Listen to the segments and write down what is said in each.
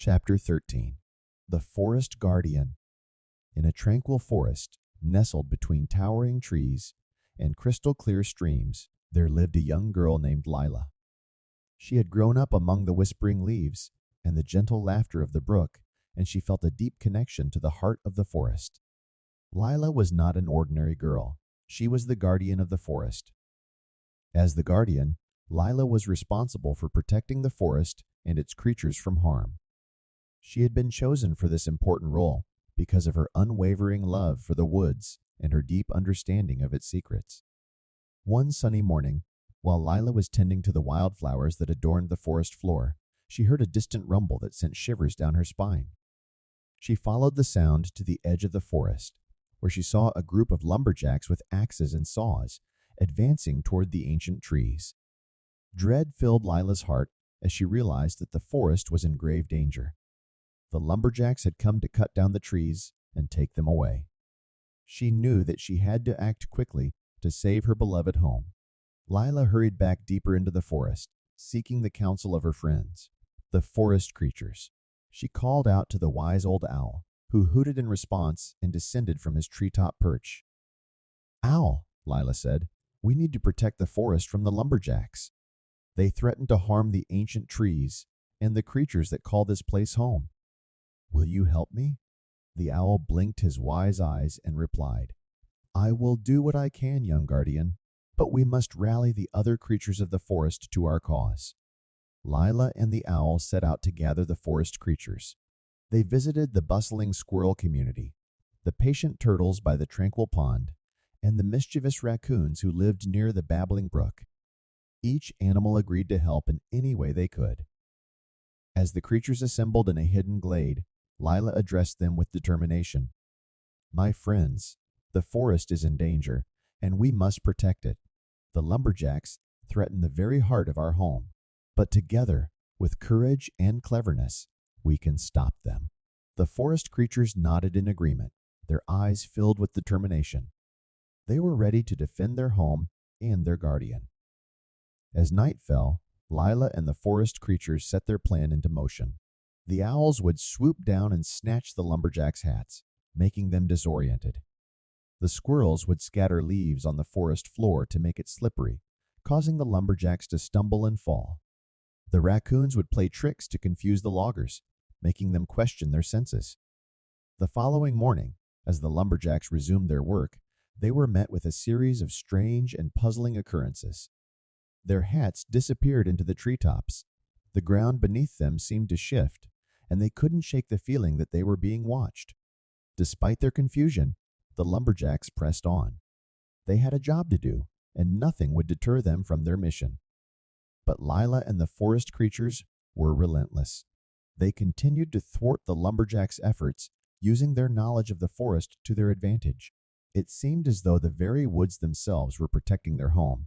Chapter 13. The Forest Guardian. In a tranquil forest, nestled between towering trees and crystal-clear streams, there lived a young girl named Lila. She had grown up among the whispering leaves and the gentle laughter of the brook, and she felt a deep connection to the heart of the forest. Lila was not an ordinary girl. She was the guardian of the forest. As the guardian, Lila was responsible for protecting the forest and its creatures from harm. She had been chosen for this important role because of her unwavering love for the woods and her deep understanding of its secrets. One sunny morning, while Lila was tending to the wildflowers that adorned the forest floor, she heard a distant rumble that sent shivers down her spine. She followed the sound to the edge of the forest, where she saw a group of lumberjacks with axes and saws advancing toward the ancient trees. Dread filled Lila's heart as she realized that the forest was in grave danger. The lumberjacks had come to cut down the trees and take them away. She knew that she had to act quickly to save her beloved home. Lila hurried back deeper into the forest, seeking the counsel of her friends, the forest creatures. She called out to the wise old owl, who hooted in response and descended from his treetop perch. "Owl," Lila said, "we need to protect the forest from the lumberjacks. They threaten to harm the ancient trees and the creatures that call this place home. Will you help me?" The owl blinked his wise eyes and replied, "I will do what I can, young guardian, but we must rally the other creatures of the forest to our cause." Lila and the owl set out to gather the forest creatures. They visited the bustling squirrel community, the patient turtles by the tranquil pond, and the mischievous raccoons who lived near the babbling brook. Each animal agreed to help in any way they could. As the creatures assembled in a hidden glade, Lila addressed them with determination. "My friends, the forest is in danger, and we must protect it. The lumberjacks threaten the very heart of our home, but together, with courage and cleverness, we can stop them." The forest creatures nodded in agreement, their eyes filled with determination. They were ready to defend their home and their guardian. As night fell, Lila and the forest creatures set their plan into motion. The owls would swoop down and snatch the lumberjacks' hats, making them disoriented. The squirrels would scatter leaves on the forest floor to make it slippery, causing the lumberjacks to stumble and fall. The raccoons would play tricks to confuse the loggers, making them question their senses. The following morning, as the lumberjacks resumed their work, they were met with a series of strange and puzzling occurrences. Their hats disappeared into the treetops. The ground beneath them seemed to shift, and they couldn't shake the feeling that they were being watched. Despite their confusion, the lumberjacks pressed on. They had a job to do, and nothing would deter them from their mission. But Lila and the forest creatures were relentless. They continued to thwart the lumberjacks' efforts, using their knowledge of the forest to their advantage. It seemed as though the very woods themselves were protecting their home.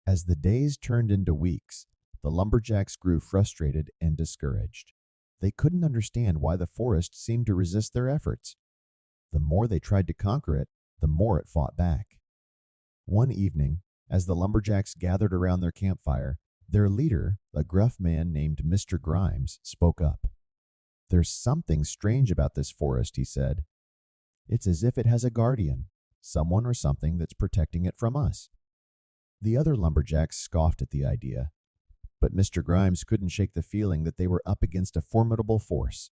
As the days turned into weeks, the lumberjacks grew frustrated and discouraged. They couldn't understand why the forest seemed to resist their efforts. The more they tried to conquer it, the more it fought back. One evening, as the lumberjacks gathered around their campfire, their leader, a gruff man named Mr. Grimes, spoke up. "There's something strange about this forest," he said. "It's as if it has a guardian, someone or something that's protecting it from us." The other lumberjacks scoffed at the idea, but Mr. Grimes couldn't shake the feeling that they were up against a formidable force.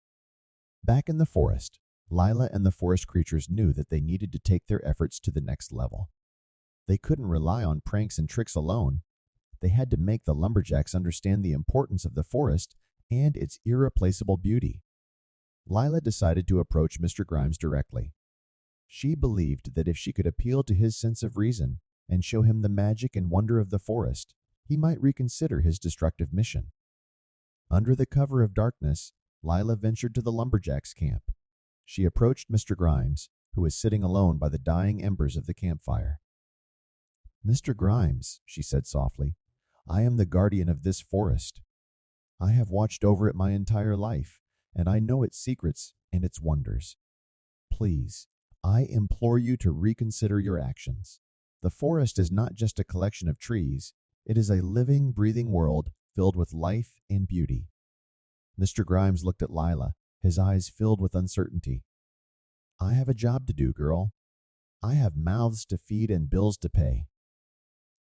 Back in the forest, Lila and the forest creatures knew that they needed to take their efforts to the next level. They couldn't rely on pranks and tricks alone. They had to make the lumberjacks understand the importance of the forest and its irreplaceable beauty. Lila decided to approach Mr. Grimes directly. She believed that if she could appeal to his sense of reason and show him the magic and wonder of the forest, he might reconsider his destructive mission. Under the cover of darkness, Lila ventured to the lumberjacks' camp. She approached Mr. Grimes, who was sitting alone by the dying embers of the campfire. "Mr. Grimes," she said softly, "I am the guardian of this forest. I have watched over it my entire life, and I know its secrets and its wonders. Please, I implore you to reconsider your actions. The forest is not just a collection of trees. It is a living, breathing world filled with life and beauty. Mr. Grimes looked at Lila, his eyes filled with uncertainty. I have a job to do, girl. I have mouths to feed and bills to pay.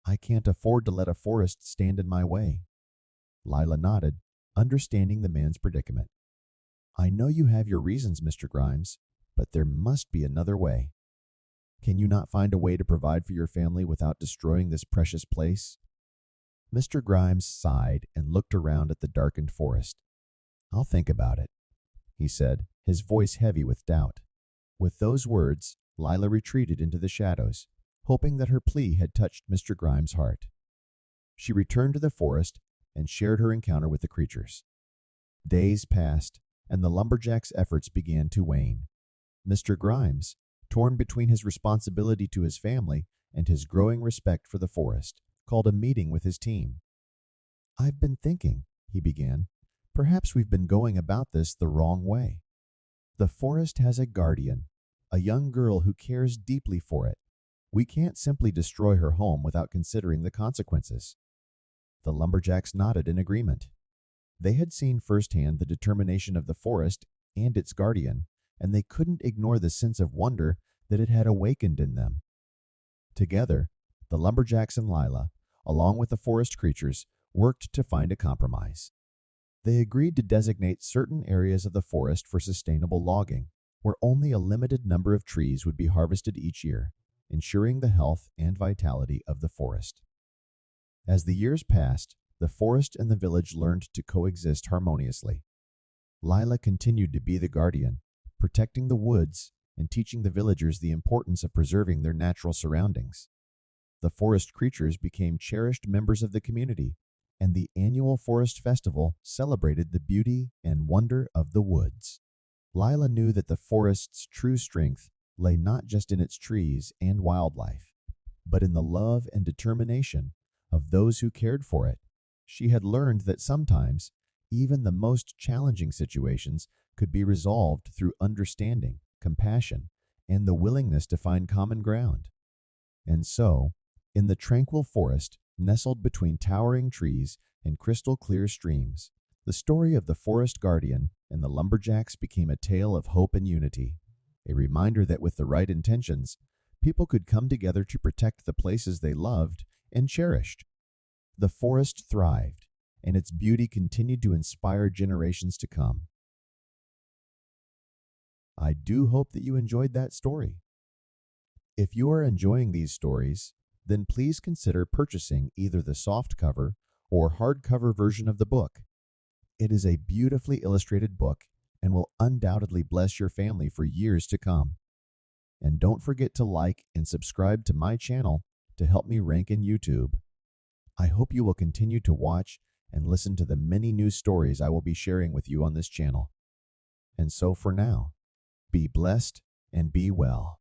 I can't afford to let a forest stand in my way. Lila nodded, understanding the man's predicament. I know you have your reasons, Mr. Grimes, but there must be another way. Can you not find a way to provide for your family without destroying this precious place? Mr. Grimes sighed and looked around at the darkened forest. I'll think about it, he said, his voice heavy with doubt. With those words, Lila retreated into the shadows, hoping that her plea had touched Mr. Grimes' heart. She returned to the forest and shared her encounter with the creatures. Days passed, and the lumberjack's efforts began to wane. Mr. Grimes, torn between his responsibility to his family and his growing respect for the forest, called a meeting with his team. I've been thinking, he began. Perhaps we've been going about this the wrong way. The forest has a guardian, a young girl who cares deeply for it. We can't simply destroy her home without considering the consequences. The lumberjacks nodded in agreement. They had seen firsthand the determination of the forest and its guardian, and they couldn't ignore the sense of wonder that it had awakened in them. Together, the lumberjacks and Lila, along with the forest creatures, worked to find a compromise. They agreed to designate certain areas of the forest for sustainable logging, where only a limited number of trees would be harvested each year, ensuring the health and vitality of the forest. As the years passed, the forest and the village learned to coexist harmoniously. Lila continued to be the guardian, protecting the woods and teaching the villagers the importance of preserving their natural surroundings. The forest creatures became cherished members of the community, and the annual forest festival celebrated the beauty and wonder of the woods. Lila knew that the forest's true strength lay not just in its trees and wildlife, but in the love and determination of those who cared for it. She had learned that sometimes even the most challenging situations could be resolved through understanding, compassion, and the willingness to find common ground. And so, in the tranquil forest, nestled between towering trees and crystal-clear streams, the story of the forest guardian and the lumberjacks became a tale of hope and unity, a reminder that with the right intentions, people could come together to protect the places they loved and cherished. The forest thrived, and its beauty continued to inspire generations to come. I do hope that you enjoyed that story. If you are enjoying these stories, then please consider purchasing either the softcover or hardcover version of the book. It is a beautifully illustrated book and will undoubtedly bless your family for years to come. And don't forget to like and subscribe to my channel to help me rank in YouTube. I hope you will continue to watch and listen to the many new stories I will be sharing with you on this channel. And so for now, be blessed and be well.